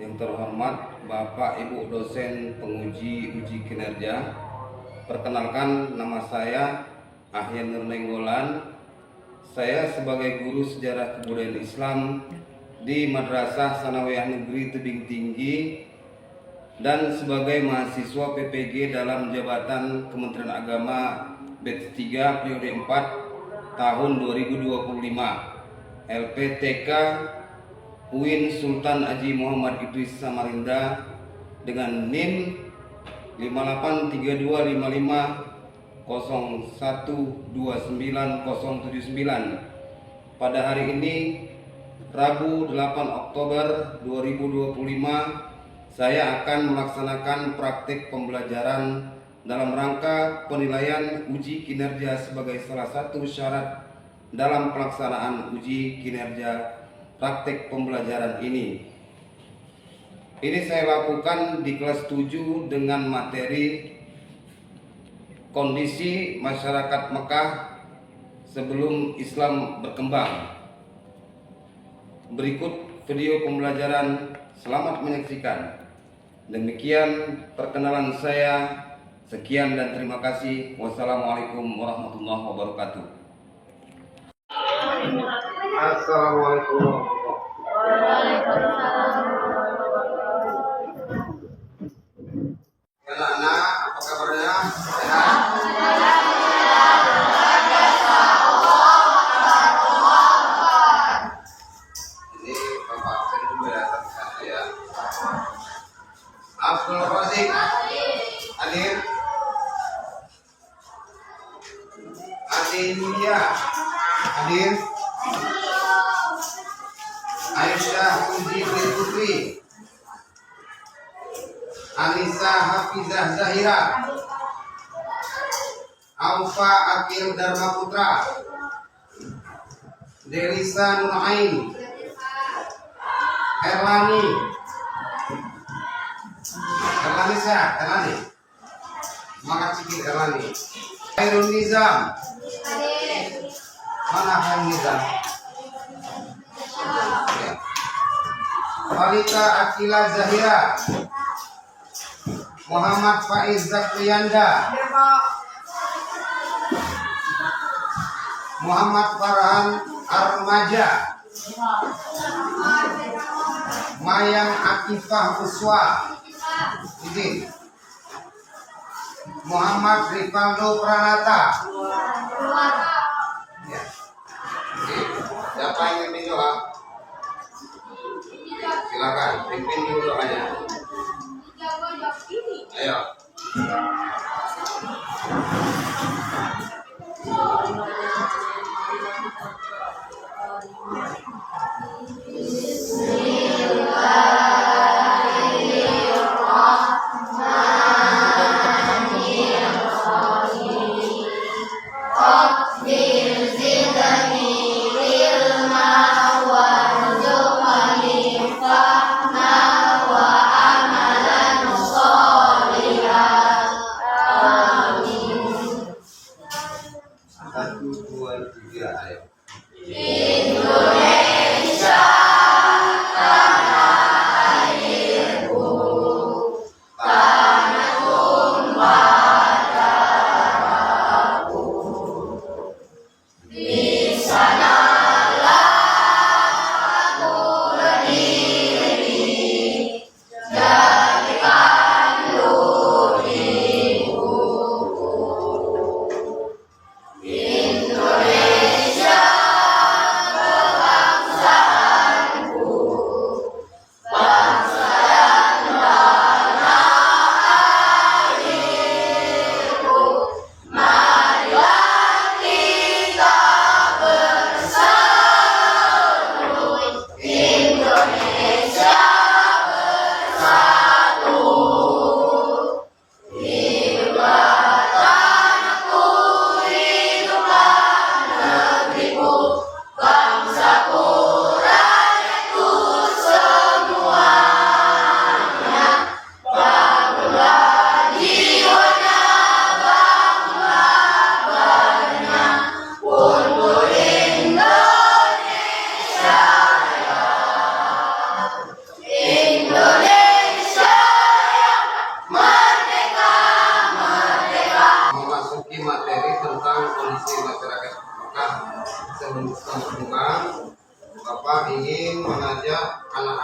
Yang terhormat Bapak Ibu dosen penguji uji kinerja, perkenalkan nama saya Ahyan Nur Nenggolan. Saya sebagai guru sejarah kebudayaan Islam di Madrasah Sanawiyah Negeri Tebing Tinggi dan sebagai mahasiswa PPG dalam jabatan Kementerian Agama batch 3 periode 4 tahun 2025 LPTK UIN Sultan Haji Muhammad Idris Samarinda dengan NIM 5832550129079 pada hari ini Rabu 8 Oktober 2025 saya akan melaksanakan praktik pembelajaran dalam rangka penilaian uji kinerja sebagai salah satu syarat dalam pelaksanaan uji kinerja praktik pembelajaran ini. Ini saya lakukan di kelas 7 dengan materi kondisi masyarakat Mekah sebelum Islam berkembang. Berikut video pembelajaran, selamat menyaksikan. Demikian perkenalan saya. Sekian dan terima kasih. Wassalamualaikum warahmatullahi wabarakatuh. Assalamualaikum warahmatullahi wabarakatuh. Anak-anak, apa kabarnya? Sehat? Ini Bapak absen dulu ya, satu-satu ya. Abdul Razik hadir. Adelia hadir. Aisyah Puji Putri, Anissa Hafizah Zahira, Aufa Akil Dharma Putra, Delisa Nurain, Erlani semangat sikit Erlani. Khairul Nizam, mana Khairul Nizam? Ya. Walita Akila Zahira, Muhammad Faiz Zakriyanda, Muhammad Farhan Armaja, Mayang Akifah Uswa, izin. Muhammad Rivaldo Pranata. Ya. Siapa yang ingin doa? Silakan, pimpin dulu doanya. Ayo.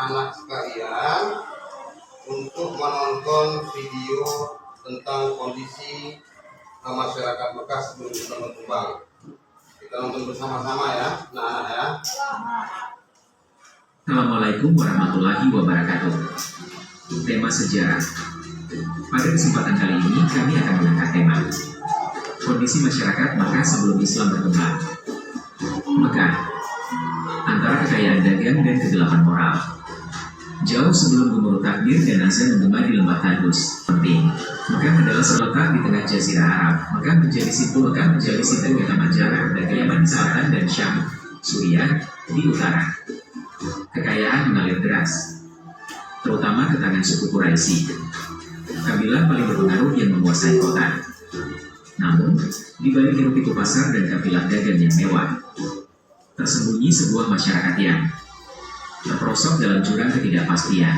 anak-anak sekalian untuk menonton video tentang kondisi masyarakat Mekah sebelum Islam berkembang. Kita nonton bersama-sama ya, anak-anak ya. Assalamualaikum warahmatullahi wabarakatuh. Tema sejarah. Pada kesempatan kali ini kami akan mengangkat tema kondisi masyarakat Mekah sebelum Islam berkembang. Mekah, antara kekayaan dagang dan kegelapan moral. Jauh sebelum gemuruh takbir dan azan menggema di lembah Tadus. Penting, Mekah adalah terletak di tengah jazirah Arab. Mekah menjadi simbol Gata Majara dan Yaman di selatan dan Syam, Suriah di utara. Kekayaan mengalir deras, terutama ke tangan suku Quraisy, kabilah paling berpengaruh yang menguasai kota. Namun, di balik hiruk-pikuk pasar dan kabilah dagang yang mewah, tersembunyi sebuah masyarakat yang terperosok dalam jurang ketidakpastian,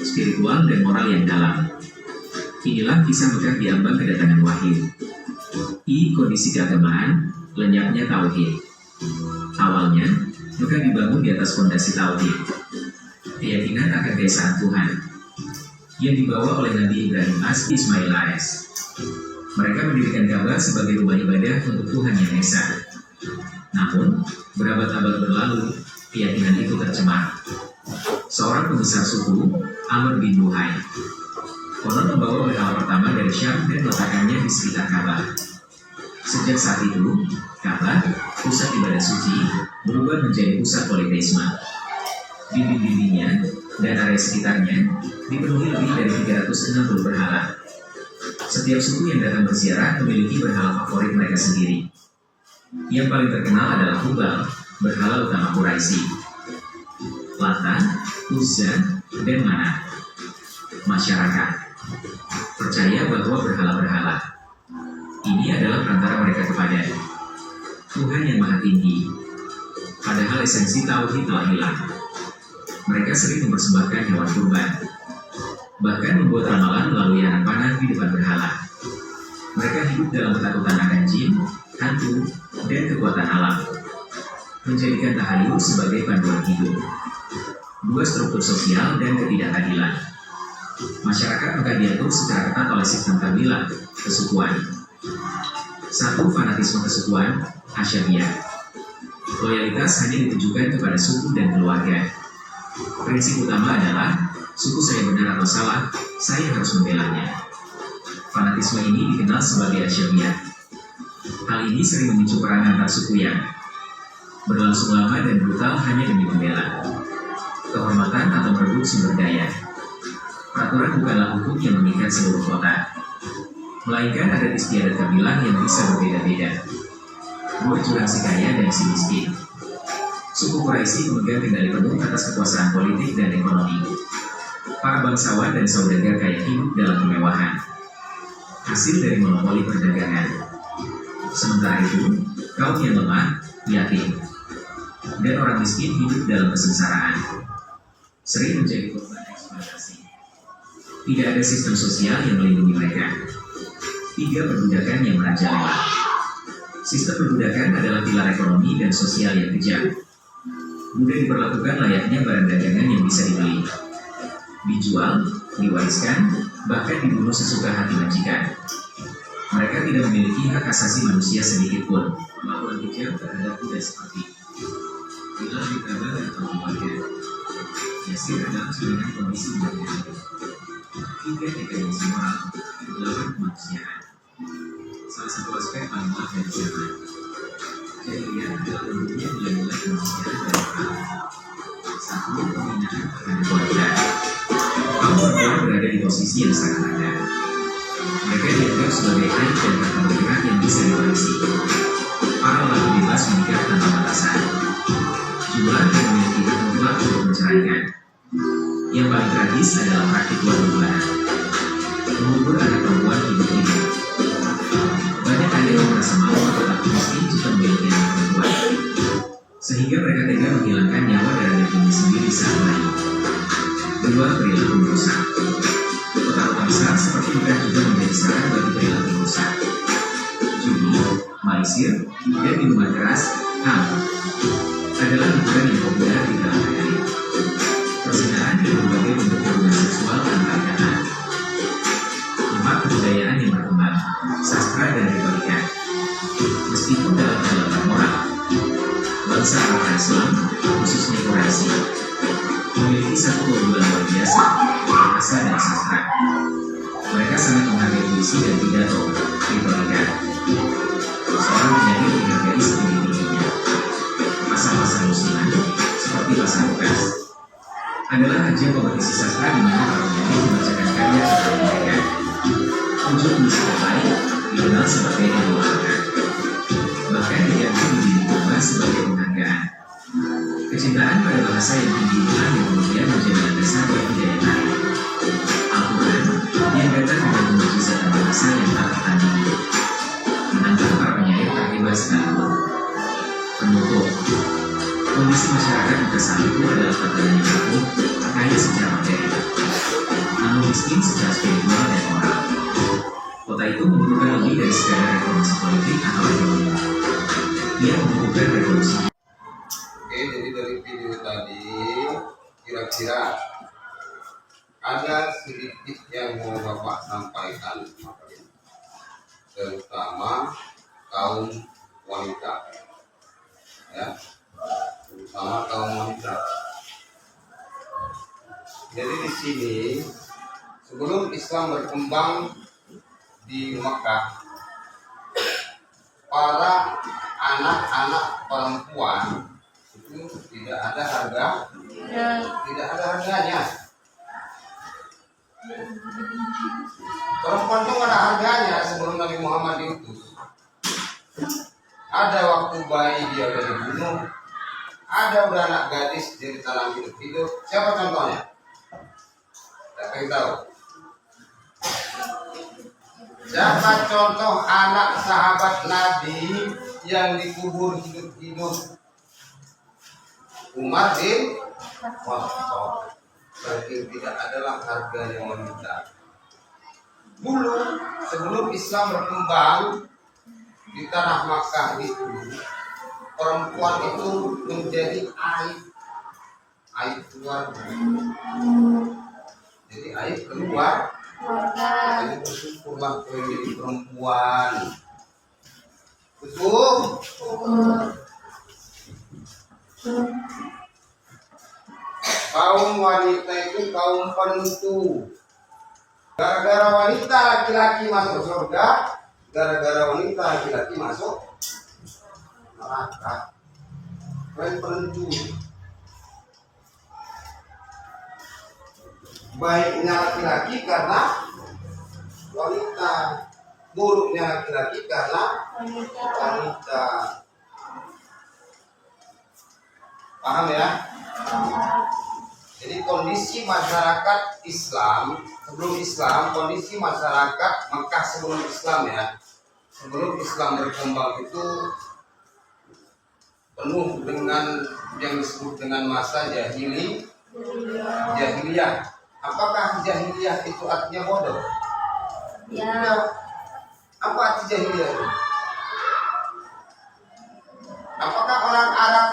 spiritual dan moral yang dalam. Inilah kisah Mekah diambang kedatangan wahyu. Kondisi keagamaan, lenyapnya tauhid. Awalnya, Mekah dibangun di atas fondasi tauhid, keyakinan akan keesaan Tuhan, yang dibawa oleh Nabi Ibrahim Ismail AS. Mereka mendirikan Ka'bah sebagai rumah ibadah untuk Tuhan Yang Esa. Namun, berabad-abad berlalu, keyakinan itu tercemar. Seorang pembesar suku, Amr bin Luhai, konon membawa berhala pertama dari Syam dan meletakkannya di sekitar Ka'bah. Sejak saat itu, Ka'bah, pusat ibadah suci, berubah menjadi pusat politeisme. Dinding-dindingnya dan area sekitarnya dipenuhi lebih dari 360 berhala. Setiap suku yang datang berziarah memiliki berhala favorit mereka sendiri. Yang paling terkenal adalah Hubal, berhala utama Quraisy. Lata, Uzza, dan Manat. Masyarakat percaya bahwa berhala-berhala ini adalah perantara mereka kepada Tuhan yang Maha Tinggi. Padahal esensi tauhid telah hilang. Mereka sering mempersembahkan hewan kurban, bahkan membuat ramalan melalui anak panah di depan berhala. Mereka hidup dalam ketakutan akan jin, hantu, dan kekuatan alam, menjadikan tahayul sebagai panduan hidup. Dua struktur sosial dan ketidakadilan. Masyarakat Mekah diatur secara ketat oleh sistem kabilah, kesukuan. Satu, fanatisme kesukuan, Asyariyah. Loyalitas hanya ditujukan kepada suku dan keluarga. Prinsip utama adalah, suku saya benar atau salah, saya harus membelanya. Fanatisme ini dikenal sebagai Asyariyah. Hal ini sering memicu perang antar suku yang berlangsung lama dan brutal hanya demi membela kehormatan atau merebut sumber daya. Peraturan bukanlah hukum yang mengikat seluruh kota, melainkan adat istiadat kabilah yang bisa berbeda-beda. Dua jurang si kaya dan si miskin. Suku Quraisy memegang kendali penuh atas kekuasaan politik dan ekonomi. Para bangsawan dan saudagar kaya hidup dalam kemewahan, hasil dari monopoli perdagangan. Sementara itu, kaum yang lemah, yatim, dan orang miskin hidup dalam kesengsaraan, sering menjadi korban eksploitasi. Tidak ada sistem sosial yang melindungi mereka. Tiga, perbudakan yang merajalela. Sistem perbudakan adalah pilar ekonomi dan sosial yang kejam. Mudah diperlakukan layaknya barang dagangan yang bisa dibeli, dijual, diwariskan, bahkan dibunuh sesuka hati majikan. Mereka tidak memiliki hak asasi manusia sedikit pun. Melakukan kejam terhadap budak seperti bila dikabar atau keluarga. Yasir adalah cerminan kondisi manusia. Tiga, degradasi moral. Delapan, kemanusiaan. Salah satu aspek paling lemah dari zaman jahiliyah adalah bentuknya nilai-nilai kemanusiaan dan moral. Satu, penghinaan terhadap wanita. Kaum perempuan berada di posisi yang sangat rendah. Mereka dianggap sebagai aib dan kata bergerak yang bisa diwarisi. Para lelaki bebas menikah tanpa batasan. Jumlah yang memiliki hak mutlak untuk menceraikan. Yang paling tragis adalah praktik luar hubungan, mengubur anak perempuan hidup-hidup. Banyak anak yang merasa malu atau takut miskin jika memiliki anak perempuan, sehingga mereka tega menghilangkan nyawa dari dirinya sendiri saat bayi. Dua, perilaku merusak. Kota-kota besar seperti Mekah juga menjadi sarana bagi perilaku merusak. Judi, maisir, dan minuman keras, adalah hiburan yang populer di dalam negeri. sastra dan retorika. Meskipun dalam kehidupan moral, bangsa Arab Islam, khususnya Quraisy, memiliki satu keunggulan luar biasa, bahasa dan sastra. Mereka sangat menghargai puisi dan pidato, retorika. Seorang penyair dihargai setinggi-tingginya. Pasal-pasal musiman, seperti pasal tugas, adalah ajang kompetisi sastra di mana para penyair membacakan karya terbaik mereka. Unsur puisi terbaik dikenal sebagai Edulaka. Bahkan dianggap menjadi Quran sebagai penghargaan. Kecintaan pada bahasa yang tinggi inilah yang kemudian menjadi landasan bagi daya tarik. Al-Quran yang datang dengan mukjizat bahasa yang tak tertandingi, menantang para penyair tak hebat sekalipun. Penutup, kondisi masyarakat Mekah saat itu adalah tatanan yang rapuh, kaya secara materi, namun miskin secara spiritual dan moral. Kota itu membutuhkan lebih dari sekadar reformasi politik atau ekonomi. Dia membutuhkan revolusi. Oke, jadi dari video tadi kira-kira ada sedikit yang mau Bapak sampaikan, terutama kaum wanita, ya, terutama kaum wanita. Jadi di sini sebelum Islam berkembang di Mekah, para anak-anak perempuan itu tidak ada harganya. Perempuan itu ada harganya sebelum Nabi Muhammad diutus. Ada waktu bayi dia udah dibunuh, ada udah anak gadis dia ditalang hidup-hidup. Siapa contohnya? Siapa yang tahu? Siapa contoh anak sahabat Nabi yang dikubur hidup-hidup? Umar bin Khattab. Berarti tidak adalah harganya wanita. Dulu sebelum Islam berkembang di tanah Makkah itu, perempuan itu menjadi aib keluarga. Jadi aib keluar. Jadi bersyukurlah menjadi perempuan. Betul. Kaum wanita itu kaum penentu. Gara-gara wanita laki-laki masuk surga, gara-gara wanita laki-laki masuk neraka. Penentu. Baiknya laki-laki karena wanita, buruknya laki-laki karena wanita. Paham ya? Jadi kondisi masyarakat Islam sebelum Islam, kondisi masyarakat Mekah sebelum Islam ya, sebelum Islam berkembang itu penuh dengan yang disebut dengan masa jahiliyah. Apakah jahiliyah itu artinya bodoh? Ya. Apa arti jahiliyah itu? Apakah orang Arab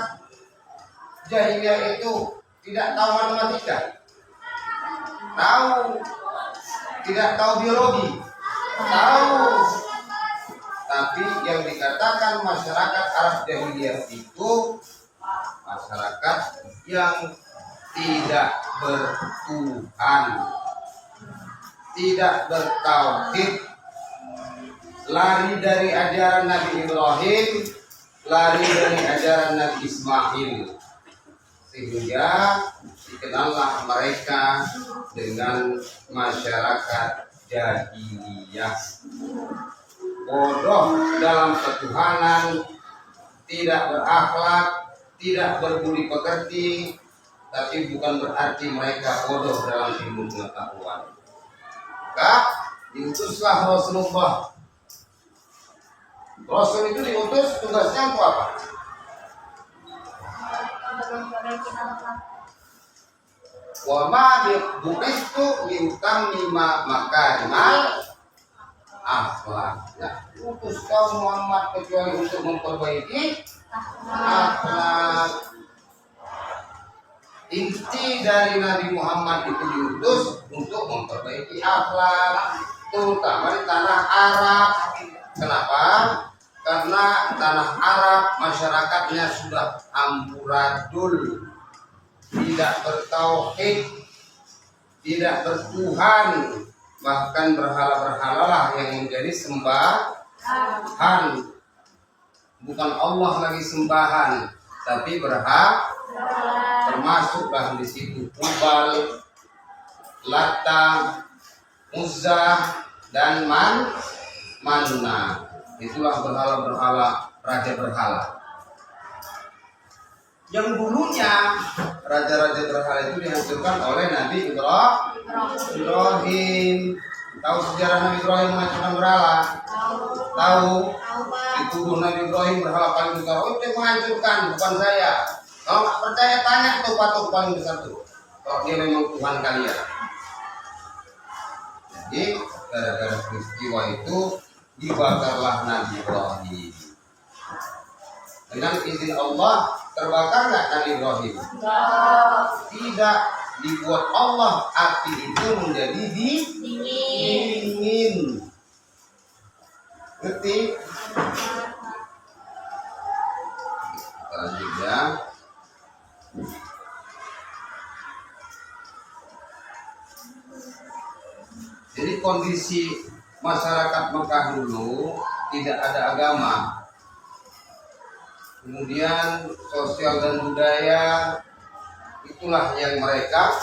jahiliyah itu tidak tahu matematika? Tahu. Tidak tahu biologi? Tahu. Tapi yang dikatakan masyarakat Arab jahiliyah itu masyarakat yang tidak bertuhan, tidak bertauhid, lari dari ajaran Nabi Ibrahim, lari dari ajaran Nabi Ismail, sehingga dikenallah mereka dengan masyarakat jahiliyah. Bodoh dalam ketuhanan, tidak berakhlak, tidak berbudi pekerti, tapi bukan berarti mereka bodoh dalam ilmu pengetahuan. Maka diutuslah Rasulullah. Rasul itu diutus tugasnya untuk apa? Wa ma bu'istu liutammima makarimal akhlak. Ya, utus kaum Muhammad kecuali untuk memperbaiki akhlak. Inti dari Nabi Muhammad itu diutus untuk memperbaiki akhlak. terutama di tanah Arab. Kenapa? Karena tanah Arab masyarakatnya sudah amburadul, tidak bertauhid, tidak bertuhan, bahkan berhala-berhalalah yang menjadi sembahan. Bukan Allah lagi sembahan, tapi berhala. Termasuklah di situ Hubal, Lata, Uzza, dan Manna. Itulah berhala-berhala, raja berhala. Yang dulunya raja-raja berhala itu dihancurkan oleh Nabi Ibrahim. Tahu sejarah Nabi Ibrahim menghancurkan berhala? Tahu? Dituduh Nabi Ibrahim berhala paling besar. Oh, itu menghancurkan, bukan saya. Kalau nggak percaya tanya tuh patung paling besar tuh. Kalau dia memang Tuhan kalian. Jadi gara-gara peristiwa itu dibakarlah Nabi Ibrahim. Dengan izin Allah terbakar nggak Nabi Ibrahim? Tidak, dibuat Allah api itu menjadi dingin. Ngerti? Kita lanjut ya. Jadi kondisi masyarakat Mekah dulu tidak ada agama. Kemudian sosial dan budaya itulah yang mereka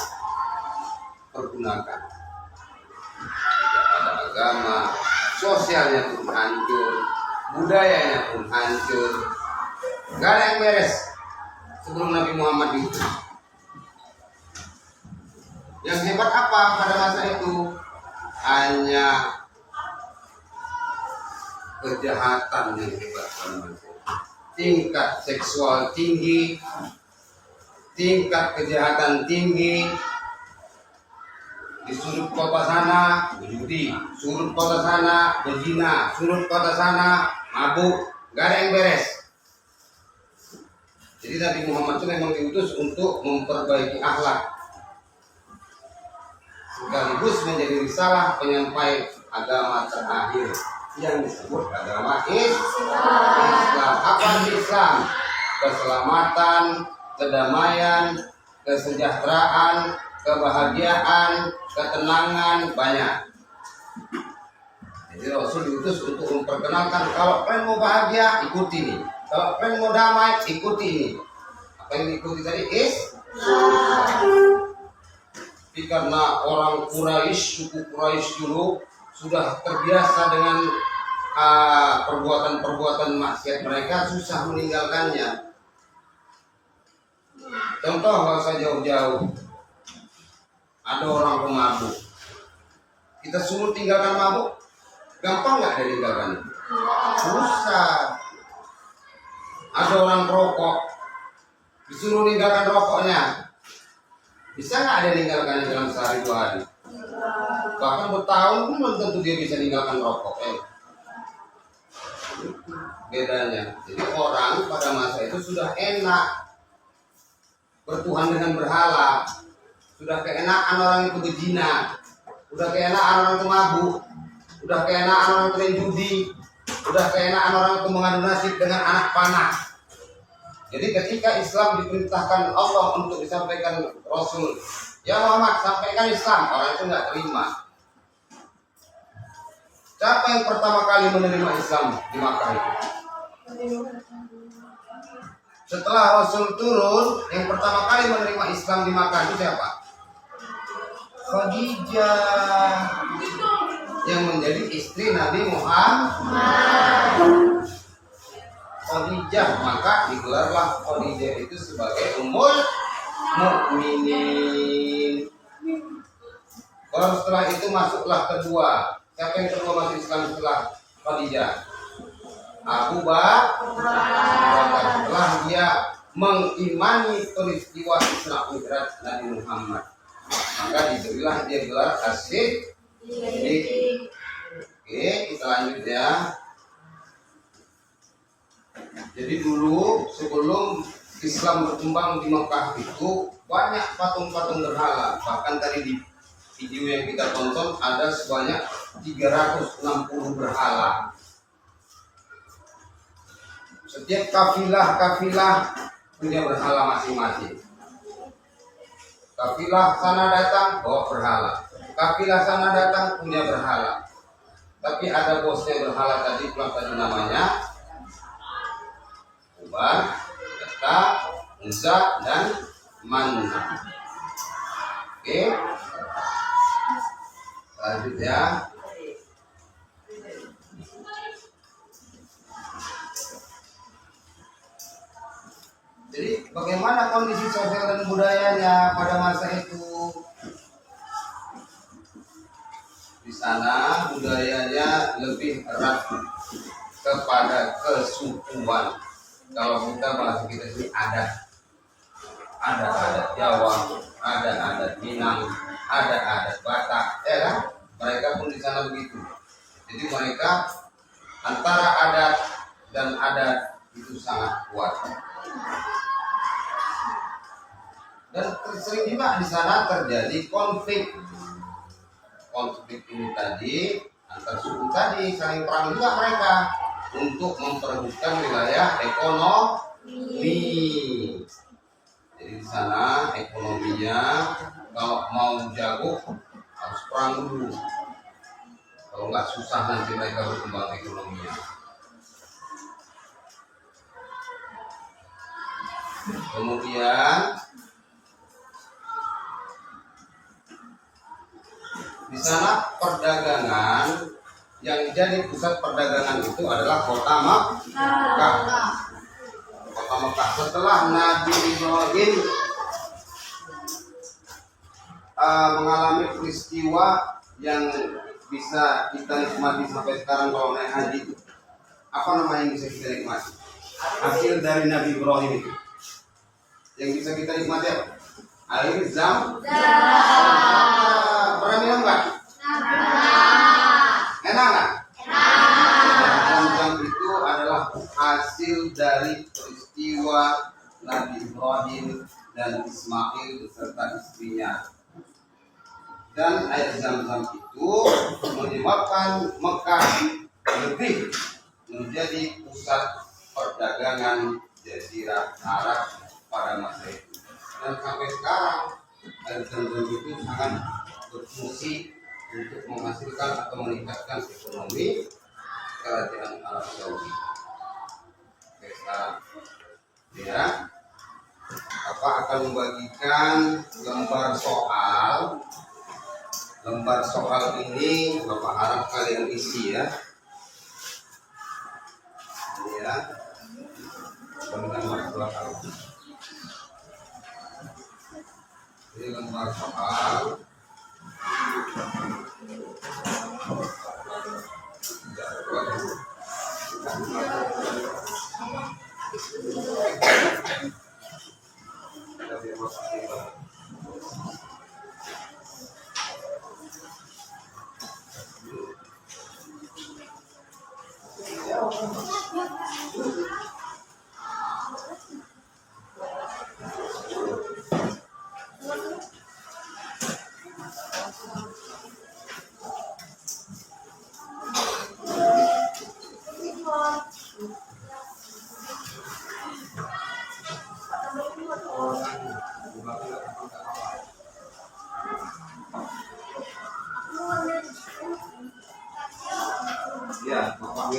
pergunakan. Tidak ada agama, sosialnya pun hancur, budayanya pun hancur. Gak ada yang beres sebelum Nabi Muhammad itu. Yang hebat apa pada masa itu? Hanya kejahatan yang hebat pada masa itu. Tingkat seksual tinggi, tingkat kejahatan tinggi. Di sudut kota sana berjudi, sudut kota sana berzina, sudut kota sana mabuk, gak ada yang beres. Jadi Nabi Muhammad itu memang diutus untuk memperbaiki akhlak, sekaligus menjadi risalah penyampai agama terakhir yang disebut agama Islam. Apa Islam? Keselamatan, kedamaian, kesejahteraan, kebahagiaan, ketenangan banyak. Jadi Rasul diutus untuk memperkenalkan kalau kalian mau bahagia ikuti ini, kalau kalian mau damai ikuti ini. Apa yang diikuti tadi? Tapi karena orang Quraisy, suku Quraisy dulu sudah terbiasa dengan perbuatan-perbuatan maksiat mereka, susah meninggalkannya. Contoh kalau saya jauh-jauh, ada orang pemabuk, kita suruh tinggalkan mabuk, gampang nggak dia tinggalkan? Susah. Ada orang perokok, disuruh tinggalkan rokoknya, bisa nggak dia tinggalkan dalam sehari 2 hari? Bahkan bertahun pun belum tentu dia bisa tinggalkan rokok. Bedanya. Jadi orang pada masa itu sudah enak bertuhan dengan berhala, sudah keenakan orang itu berzina, udah keenakan orang itu mabuk, udah keenakan orang itu main judi, udah keenakan orang itu mengadu nasib dengan anak panah. Jadi ketika Islam diperintahkan Allah untuk disampaikan Rasul, ya Muhammad sampaikan Islam, orang itu nggak terima. Siapa yang pertama kali menerima Islam di Makkah itu? Setelah Rasul turun, yang pertama kali menerima Islam di Makkah itu siapa? Khadijah, yang menjadi istri Nabi Muhammad. Khadijah, maka digelarlah Khadijah itu sebagai Ummul Mukminin. Kalau setelah itu masuklah kedua. Siapa yang kedua masuk Islam setelah Khadijah? Abu Bakar. Setelah dia mengimani peristiwa Isra Mi'raj Nabi Muhammad, maka diberilah dia gelar As-Siddiq. Oke, kita lanjut ya. Jadi dulu sebelum Islam berkembang di Mekah itu banyak patung-patung berhala. Bahkan tadi di video yang kita tonton ada sebanyak 360 berhala. Setiap kafilah punya berhala masing-masing. Kafilah sana datang bawa berhala, kafilah sana datang punya berhala. Tapi ada bosnya berhala tadi, pulang tadi namanya Ubar, Data, Unsa, dan Manna. Oke, selanjutnya jadi bagaimana kondisi sosial dan budayanya pada masa itu? Di sana budayanya lebih erat kepada kesukuan. Kalau kita bahasa kita ini ada adat Jawa, ada adat Minang, ada adat Batak, ya kan? Mereka pun di sana begitu. Jadi mereka antara adat dan adat itu sangat kuat. Dan sering juga di sana terjadi konflik. Konflik ini tadi antar suku tadi saling perang juga mereka untuk memperebutkan wilayah ekonomi. Jadi di sana ekonominya kalau mau jago harus perang dulu. Kalau nggak susah nanti mereka berkembang ekonominya. Kemudian di sana perdagangan yang jadi pusat perdagangan itu adalah kota Makkah. Kota Makkah setelah Nabi Ibrahim mengalami peristiwa yang bisa kita nikmati sampai sekarang kalau naik haji itu. Apa namanya yang bisa kita nikmati? Hasil dari Nabi Ibrahim itu. Yang bisa kita nikmati apa? Air zam. Pernah minum nggak? Enak nggak? Zam-zam itu adalah hasil dari peristiwa Nabi Ibrahim dan Ismail beserta istrinya. Dan air zam-zam itu menyebabkan Mekah lebih menjadi pusat perdagangan Jazirah Arab pada masa itu. Dan sampai sekarang air zam-zam itu sangat berfungsi untuk menghasilkan atau meningkatkan ekonomi kerajaan Arab Saudi. Oke, sekarang ya, apa akan membagikan lembar soal ini. Bapak harap kalian isi ya. Ini ya. Ini lembar soal. Ya, Bapak.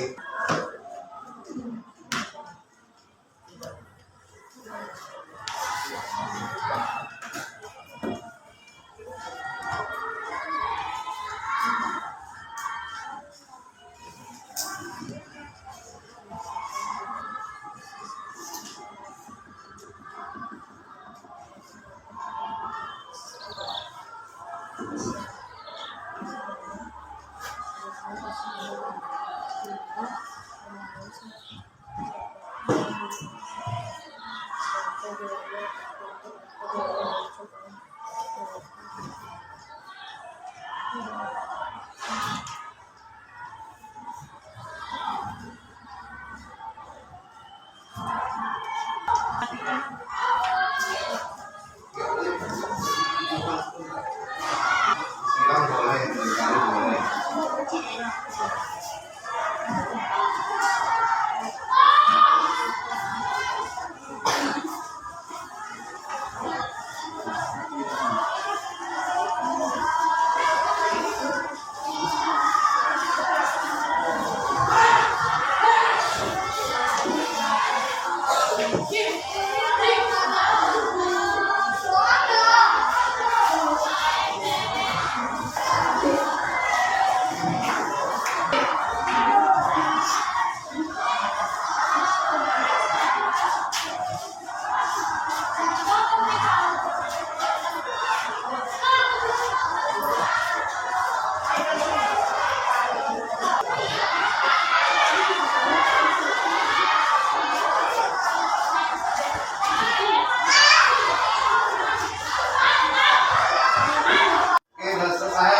Silakan boleh. Oke, udah selesai.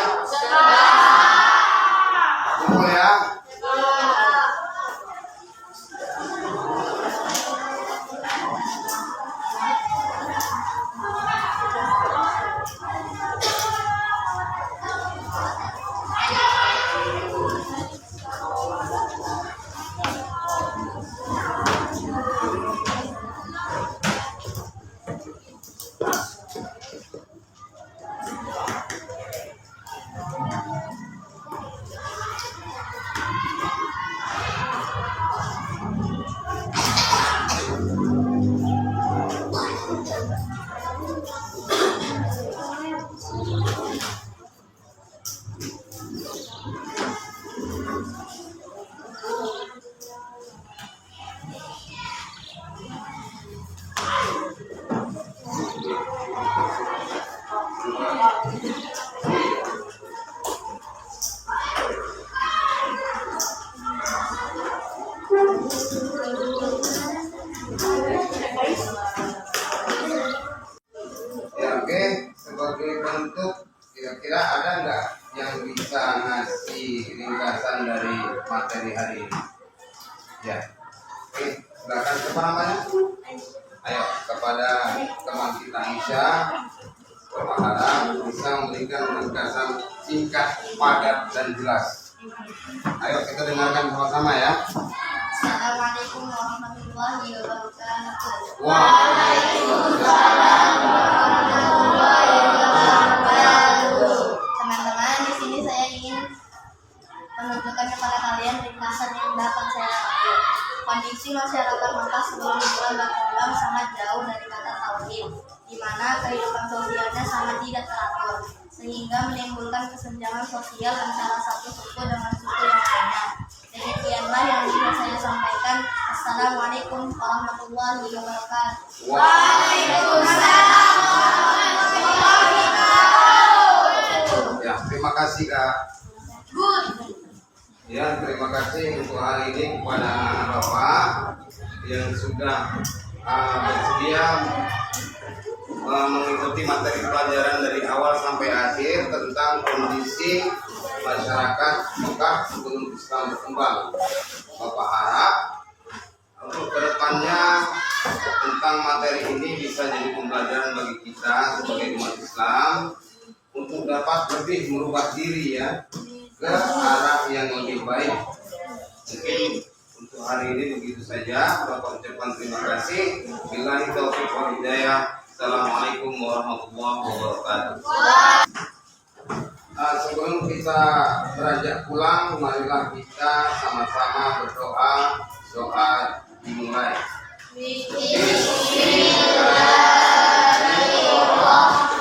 Kumpul ya. Ya, oke. Sebagai bentuk, kira-kira ada nggak yang bisa ngasih ringkasan dari materi hari ini? Ya, oke. Silakan. Siapa namanya? Ayo, kepada teman kita Isya, Bapak harap bisa memberikan ringkasan singkat, padat, dan jelas. Ayo kita dengarkan sama-sama ya. Assalamualaikum warahmatullahi wabarakatuh. Waalaikumsalam warahmatullahi wabarakatuh. Teman-teman, di sini saya ingin menunjukkan kepada kalian ringkasan yang dapat saya ambil. Kondisi masyarakat Mekah sebelum Islam berkembang sangat jauh dari kata tauhid, di mana kehidupan sosialnya sangat tidak teratur, sehingga menimbulkan kesenjangan sosial antara satu suku dengan suku yang lainnya. Demikianlah yang bisa saya sampaikan. Assalamualaikum warahmatullahi wabarakatuh. Waalaikumsalam warahmatullahi wabarakatuh. Ya, terima kasih Kak. Ya, terima kasih untuk hari ini kepada anak Bapak yang sudah bersedia mengikuti materi pelajaran dari awal sampai akhir tentang kondisi masyarakat Mekah sebelum Islam berkembang. Bapak harap untuk kedepannya tentang materi ini bisa jadi pembelajaran bagi kita sebagai umat Islam untuk dapat lebih merubah diri ya ke arah yang lebih baik. Mungkin untuk hari ini begitu saja. Bapak ucapkan terima kasih. Billahi taufiq wal hidayah. Assalamualaikum warahmatullahi wabarakatuh. Sebelum kita beranjak pulang, marilah kita sama-sama berdoa. Doa dimulai. Bismillahirrahmanirrahim.